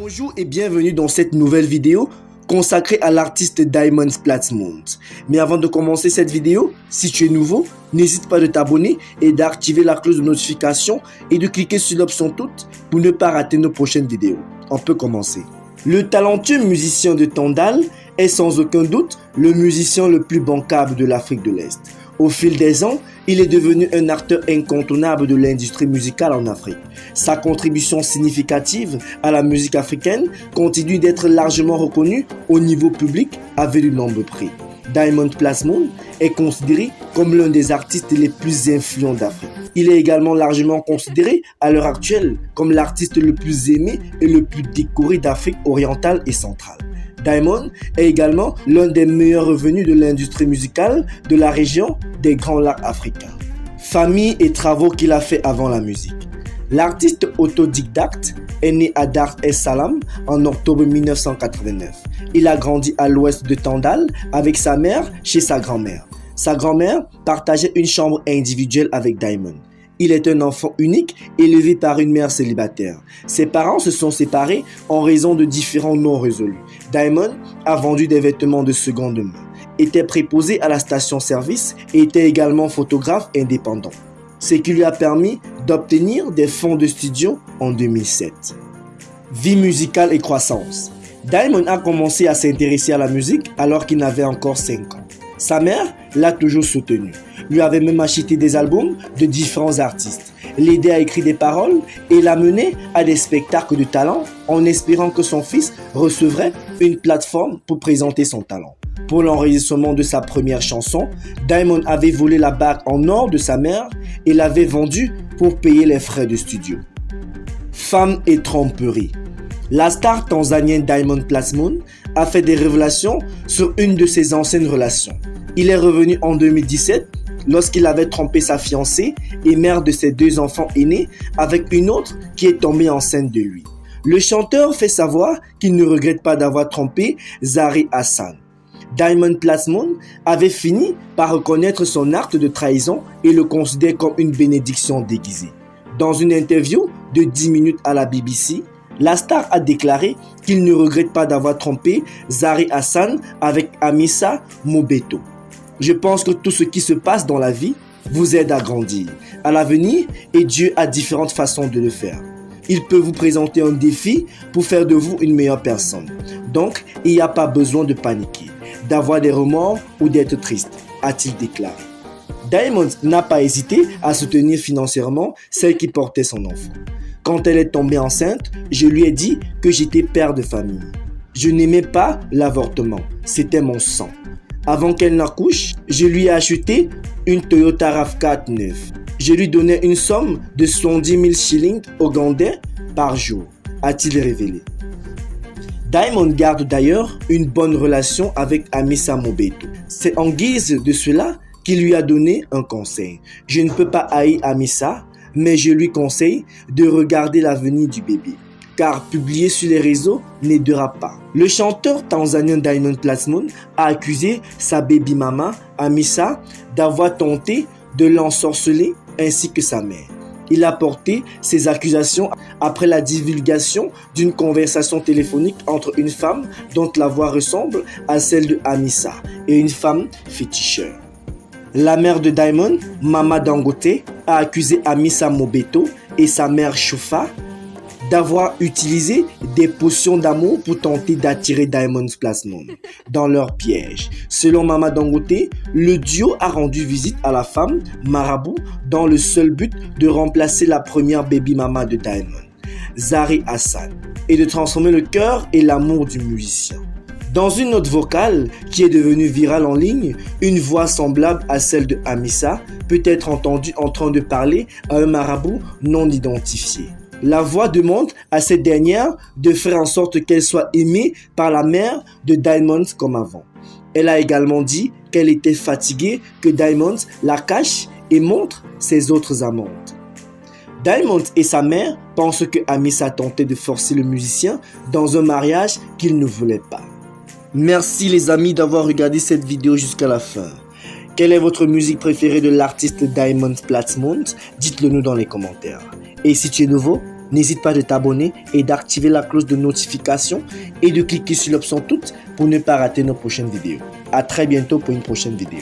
Bonjour et bienvenue dans cette nouvelle vidéo consacrée à l'artiste Diamond Platnumz. Mais avant de commencer cette vidéo, si tu es nouveau, n'hésite pas de t'abonner et d'activer la cloche de notification et de cliquer sur l'option toutes pour ne pas rater nos prochaines vidéos. On peut commencer. Le talentueux musicien de Tandale est sans aucun doute le musicien le plus bancable de l'Afrique de l'Est. Au fil des ans, il est devenu un acteur incontournable de l'industrie musicale en Afrique. Sa contribution significative à la musique africaine continue d'être largement reconnue au niveau public avec de nombreux prix. Diamond Platnumz est considéré comme l'un des artistes les plus influents d'Afrique. Il est également largement considéré à l'heure actuelle comme l'artiste le plus aimé et le plus décoré d'Afrique orientale et centrale. Diamond est également l'un des meilleurs revenus de l'industrie musicale de la région des Grands Lacs africains. Famille et travaux qu'il a fait avant la musique. L'artiste autodidacte est né à Dar es Salaam en octobre 1989. Il a grandi à l'ouest de Tandale avec sa mère chez sa grand-mère. Sa grand-mère partageait une chambre individuelle avec Diamond. Il est un enfant unique, élevé par une mère célibataire. Ses parents se sont séparés en raison de différends non résolus. Diamond a vendu des vêtements de seconde main, était préposé à la station-service et était également photographe indépendant. Ce qui lui a permis d'obtenir des fonds de studio en 2007. Vie musicale et croissance. Diamond a commencé à s'intéresser à la musique alors qu'il n'avait encore 5 ans. Sa mère l'a toujours soutenu, lui avait même acheté des albums de différents artistes, l'aidait à écrire des paroles et l'a mené à des spectacles de talent en espérant que son fils recevrait une plateforme pour présenter son talent. Pour l'enregistrement de sa première chanson, Diamond avait volé la bague en or de sa mère et l'avait vendue pour payer les frais de studio. Femme et tromperie. La star tanzanienne Diamond Platnumz a fait des révélations sur une de ses anciennes relations. Il est revenu en 2017 lorsqu'il avait trompé sa fiancée et mère de ses 2 enfants aînés avec une autre qui est tombée enceinte de lui. Le chanteur fait savoir qu'il ne regrette pas d'avoir trompé Zari Hassan. Diamond Platnumz avait fini par reconnaître son acte de trahison et le considère comme une bénédiction déguisée. Dans une interview de 10 minutes à la BBC, la star a déclaré qu'il ne regrette pas d'avoir trompé Zari Hassan avec Hamisa Mobeto. Je pense que tout ce qui se passe dans la vie vous aide à grandir, à l'avenir, et Dieu a différentes façons de le faire. Il peut vous présenter un défi pour faire de vous une meilleure personne. Donc, il n'y a pas besoin de paniquer, d'avoir des remords ou d'être triste, a-t-il déclaré. Diamond n'a pas hésité à soutenir financièrement celle qui portait son enfant. Quand elle est tombée enceinte, je lui ai dit que j'étais père de famille. Je n'aimais pas l'avortement, c'était mon sang. Avant qu'elle n'accouche, je lui ai acheté une Toyota RAV4 neuve. Je lui donnais une somme de 70 000 shillings ougandais par jour, a-t-il révélé. Diamond garde d'ailleurs une bonne relation avec Hamisa Mobeto. C'est en guise de cela qu'il lui a donné un conseil. Je ne peux pas haïr Hamisa, mais je lui conseille de regarder l'avenir du bébé, car publier sur les réseaux n'aidera pas. Le chanteur tanzanien Diamond Platnumz a accusé sa baby mama, Hamisa, d'avoir tenté de l'ensorceler ainsi que sa mère. Il a porté ces accusations après la divulgation d'une conversation téléphonique entre une femme dont la voix ressemble à celle de Hamisa et une femme féticheur. La mère de Diamond, Mama Dangote, a accusé Hamisa Mobeto et sa mère Choufa d'avoir utilisé des potions d'amour pour tenter d'attirer Diamond Platnumz dans leur piège. Selon Mama Dangote, le duo a rendu visite à la femme marabout dans le seul but de remplacer la première baby mama de Diamond, Zari Hassan, et de transformer le cœur et l'amour du musicien. Dans une note vocale qui est devenue virale en ligne, une voix semblable à celle de Hamisa peut être entendue en train de parler à un marabout non identifié. La voix demande à cette dernière de faire en sorte qu'elle soit aimée par la mère de Diamond comme avant. Elle a également dit qu'elle était fatiguée que Diamond la cache et montre ses autres amantes. Diamond et sa mère pensent que Hamisa tentait de forcer le musicien dans un mariage qu'il ne voulait pas. Merci les amis d'avoir regardé cette vidéo jusqu'à la fin. Quelle est votre musique préférée de l'artiste Diamond Platnumz? Dites-le nous dans les commentaires. Et si tu es nouveau, n'hésite pas de t'abonner et d'activer la cloche de notification et de cliquer sur l'option toutes pour ne pas rater nos prochaines vidéos. À très bientôt pour une prochaine vidéo.